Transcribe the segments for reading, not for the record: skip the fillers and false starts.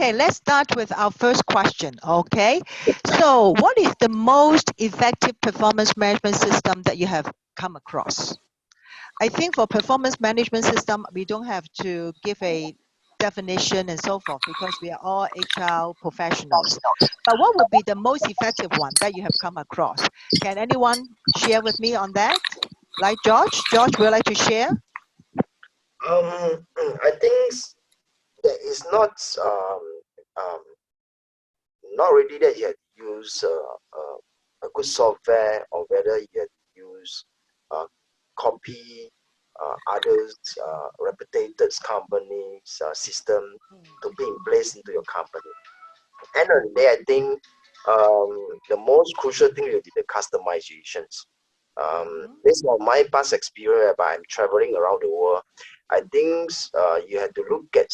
Okay, let's start with our first question. Okay, so what is the most effective performance management system that you have come across? I think for performance management system, we don't have to give a definition and so forth because we are all HR professionals. But what would be the most effective one that you have come across? Can anyone share with me on that? Like George? George, would you like to share? I think there is um, not really that you have to use a good software or whether you have to use copy others reputed companies system to be in place into your company. End of the day, I think the most crucial thing will be the customizations. Based on my past experience, but I'm traveling around the world, I think you have to look at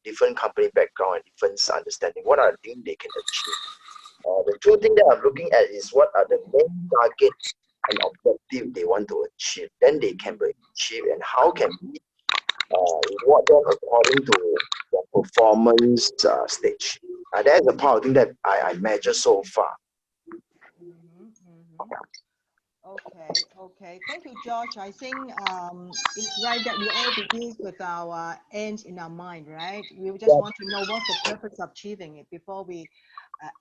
different company background and different understanding. What are the things they can achieve? The two things that I'm looking at is what are the main targets and objective they want to achieve. Then they can be achieved, and how can we reward them according to their performance stage. That's the part of thing that I measure so far. Okay. Thank you, George. I think it's right that we all begin with our ends in our mind, right? We just want to know what's the purpose of achieving it before we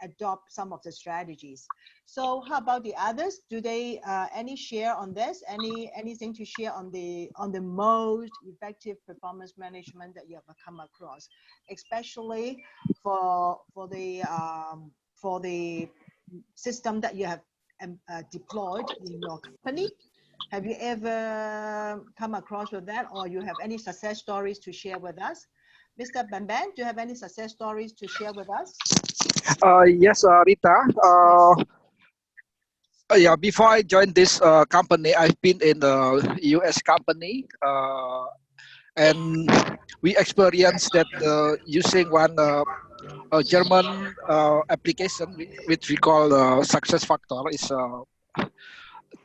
adopt some of the strategies. So how about the others? Do they any share on this? Anything to share on the most effective performance management that you have come across, especially for the system that you have deployed in your company? Have you ever come across with that, or you have any success stories to share with us? Mr. Ban, do you have any success stories to share with us? Yes, Rita. Yeah, before I joined this company, I've been in the US company, and we experienced that using one a German application which we call success factor is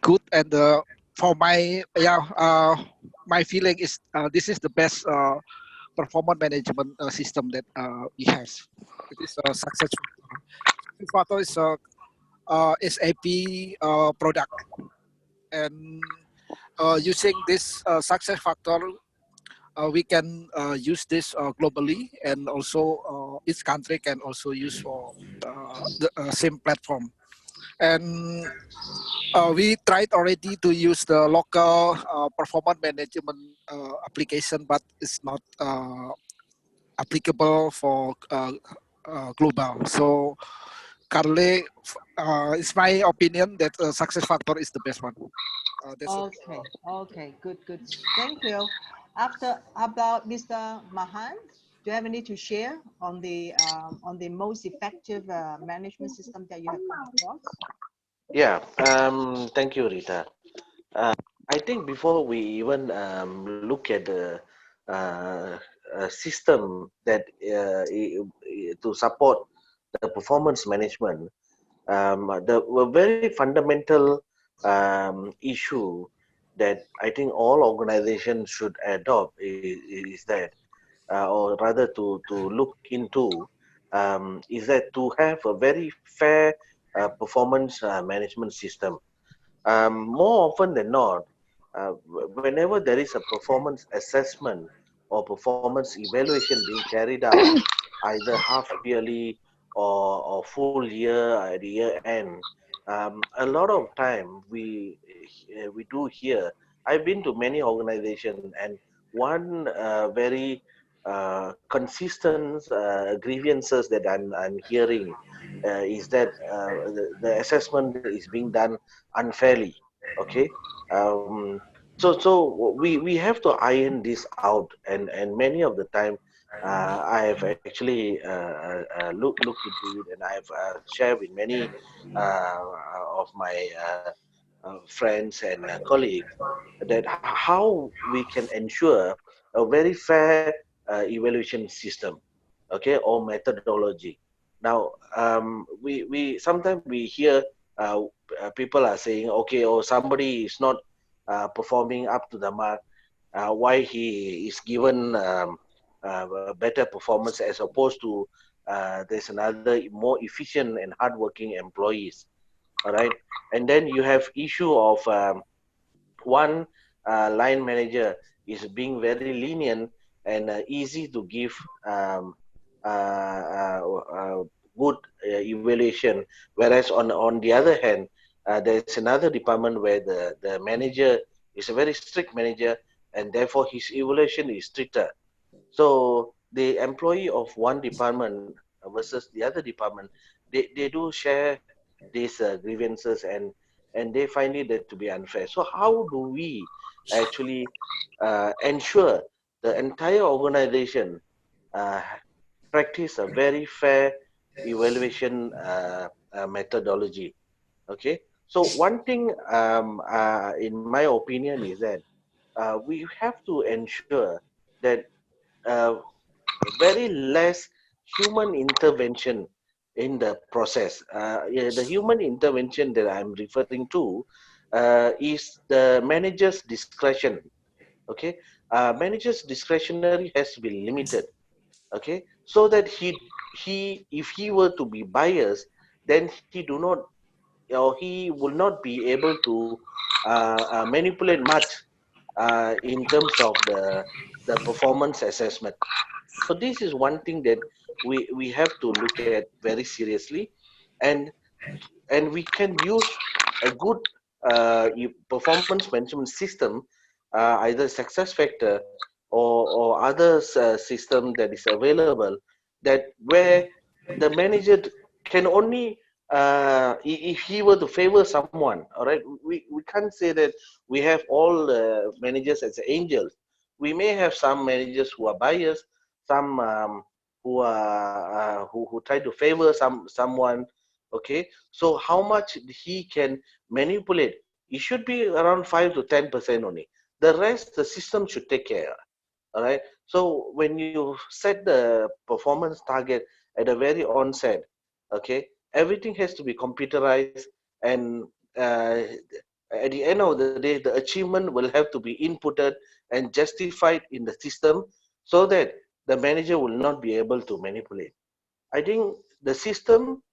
good, and for my my feeling is this is the best performance management system that we have. It is a success factor. Success factor is a SAP product, and using this success factor, we can use this globally, and also each country can also use for the same platform. And we tried already to use the local performance management application, but it's not applicable for global. So currently, it's my opinion that success factor is the best one. Okay, good. Thank you. How about Mr. Mahan? Do you have any to share on the most effective management system that you have come across? Yeah, thank you, Rita. I think before we even look at the system that to support the performance management, the very fundamental issue that I think all organizations should adopt is that, or rather to look into, is that to have a very fair performance management system. More often than not, whenever there is a performance assessment or performance evaluation being carried out, either half yearly or full year at the year end, a lot of time we do hear. I've been to many organizations, and one very consistent grievances that I'm hearing is that the assessment is being done unfairly. Okay, um, we have to iron this out, and many of the time I have actually looked into it, and I've shared with many of my friends and colleagues that how we can ensure a very fair evaluation system, okay, or methodology. Now, we sometimes we hear people are saying, okay, or somebody is not performing up to the mark, why he is given a better performance as opposed to there's another more efficient and hardworking employees. All right, and then you have issue of one line manager is being very lenient and easy to give um, good evaluation, whereas on the other hand, there's another department where the manager is a very strict manager, and therefore his evaluation is stricter. So the employee of one department versus the other department, they do share these grievances, and they find it that to be unfair. So how do we actually ensure the entire organization uh, practice a very fair evaluation methodology? Okay, so one thing in my opinion is that we have to ensure that uh, very less human intervention in the process. Yeah, the human intervention that I'm referring to is the manager's discretion. Okay, manager's discretionary has to be limited. Okay, so that he if he were to be biased, then he do not, or he will not be able to manipulate much in terms of the performance assessment. So this is one thing that we have to look at very seriously, and we can use a good performance management system, either success factor or other system that is available, that where the manager can only if he were to favor someone, all right, we can't say that we have all managers as angels. We may have some managers who are biased, some who are who try to favor someone. Okay, so how much he can manipulate, it should be around 5 to 10% only. The rest the system should take care. All right, so when you set the performance target at the very onset, okay, everything has to be computerized, and uh, at the end of the day the achievement will have to be inputted and justified in the system, so that the manager will not be able to manipulate. I think the system,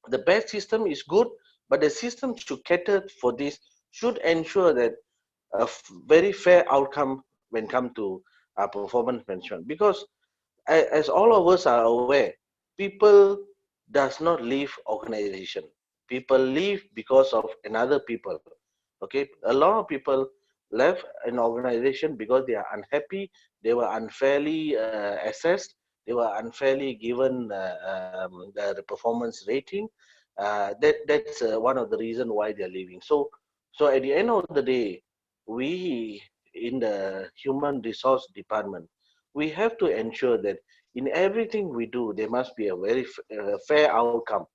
the best system is good, but the system should cater for this, should ensure that a very fair outcome when come to performance management. Because as all of us are aware, people does not leave organization. People leave because of another people. Okay, a lot of people left an organization because they are unhappy, they were unfairly assessed, they were unfairly given the performance rating. That's one of the reason why they're leaving. So at the end of the day, we in the human resource department, we have to ensure that in everything we do, there must be a very fair outcome.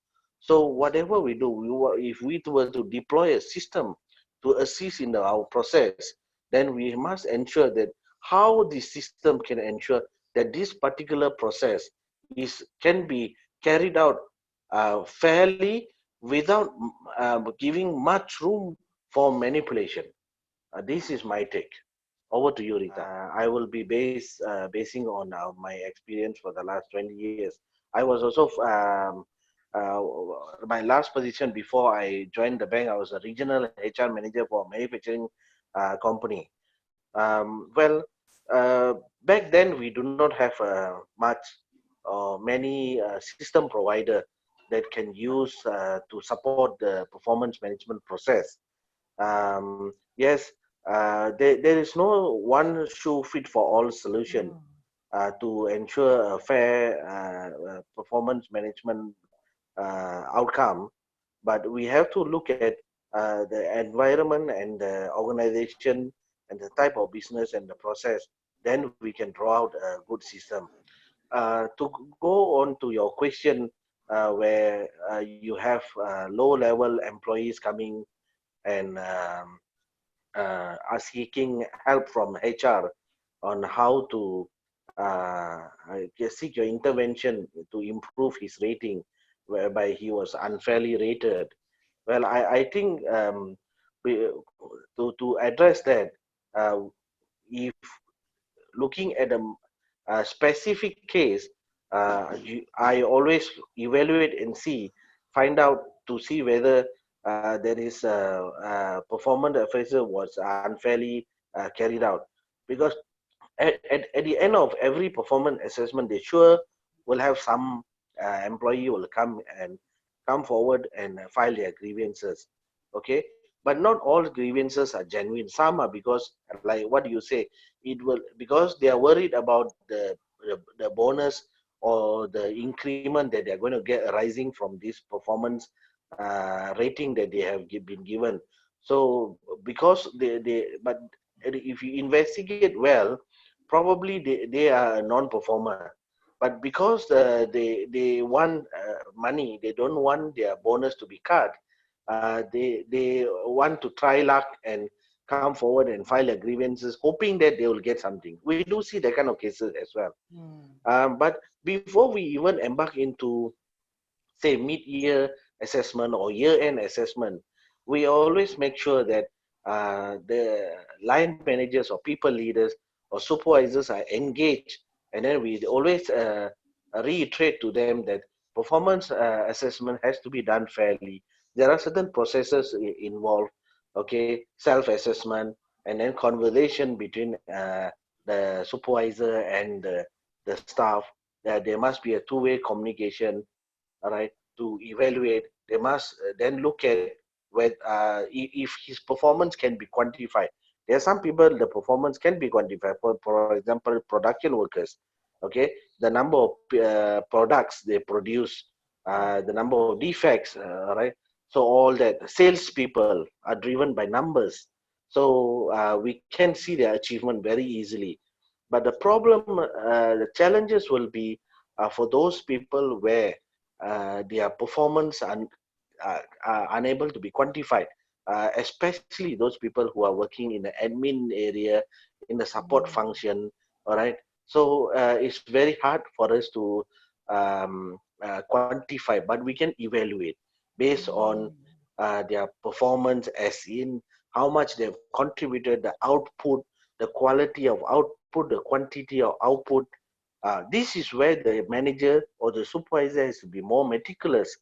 So whatever we do, if we were to deploy a system to assist in our process, then we must ensure that how the system can ensure that this particular process can be carried out fairly without giving much room for manipulation. This is my take. Over to you, Rita. I will be basing on my experience for the last 20 years. I was also, uh, my last position before I joined the bank, I was a regional HR manager for a manufacturing company. Well, uh, back then we do not have much many system provider that can use to support the performance management process. Yes, there is no one shoe fit for all solution to ensure a fair performance management outcome, but we have to look at the environment and the organization and the type of business and the process. Then we can draw out a good system. To go on to your question, where you have low-level employees coming and are seeking help from HR on how to seek your intervention to improve his rating, whereby he was unfairly rated. Well, I think to address that, if looking at a specific case, I always evaluate and find out to see whether there is performance appraisal was unfairly carried out. Because at the end of every performance assessment, they sure will have some employee will come forward and file their grievances. Okay, but not all grievances are genuine. Some are because, like what you say, it will because they are worried about the bonus or the increment that they are going to get arising from this performance rating that they have been given. So because but if you investigate well, probably they are a non-performer. But because they want money, they don't want their bonus to be cut. They want to try luck and come forward and file a grievances, hoping that they will get something. We do see that kind of cases as well. Mm. But before we even embark into, say, mid-year assessment or year-end assessment, we always make sure that the line managers or people leaders or supervisors are engaged, and then we always reiterate to them that performance assessment has to be done fairly. There are certain processes involved, okay, self-assessment, and then conversation between the supervisor and the staff. There must be a two-way communication, all right, to evaluate. They must then look at if his performance can be quantified. There are some people the performance can be quantified. For example, production workers. Okay, the number of products they produce, the number of defects, right? So all that sales people are driven by numbers. So we can see their achievement very easily. But the problem, the challenges will be for those people where their performance are unable to be quantified, especially those people who are working in the admin area, in the support Mm. function. All right. So it's very hard for us to quantify, but we can evaluate based on Mm. their performance, as in how much they've contributed, the output, the quality of output, the quantity of output. This is where the manager or the supervisor has to be more meticulous,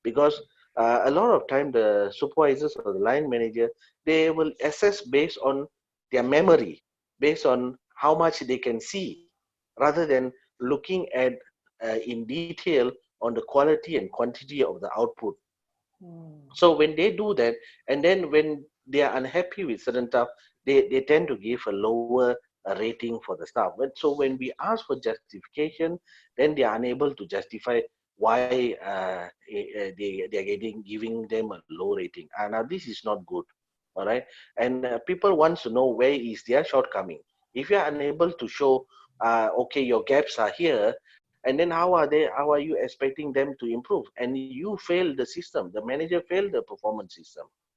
because a lot of time the supervisors or the line manager, they will assess based on their memory, based on how much they can see, rather than looking at in detail on the quality and quantity of the output. Mm. So when they do that, and then when they are unhappy with certain stuff, they tend to give a lower rating for the staff. But so when we ask for justification, then they are unable to justify why they are giving them a low rating. And now this is not good. All right. And people wants to know where is their shortcoming. If you are unable to show, okay, your gaps are here, and then how are you expecting them to improve? And you fail the system, the manager failed the performance system.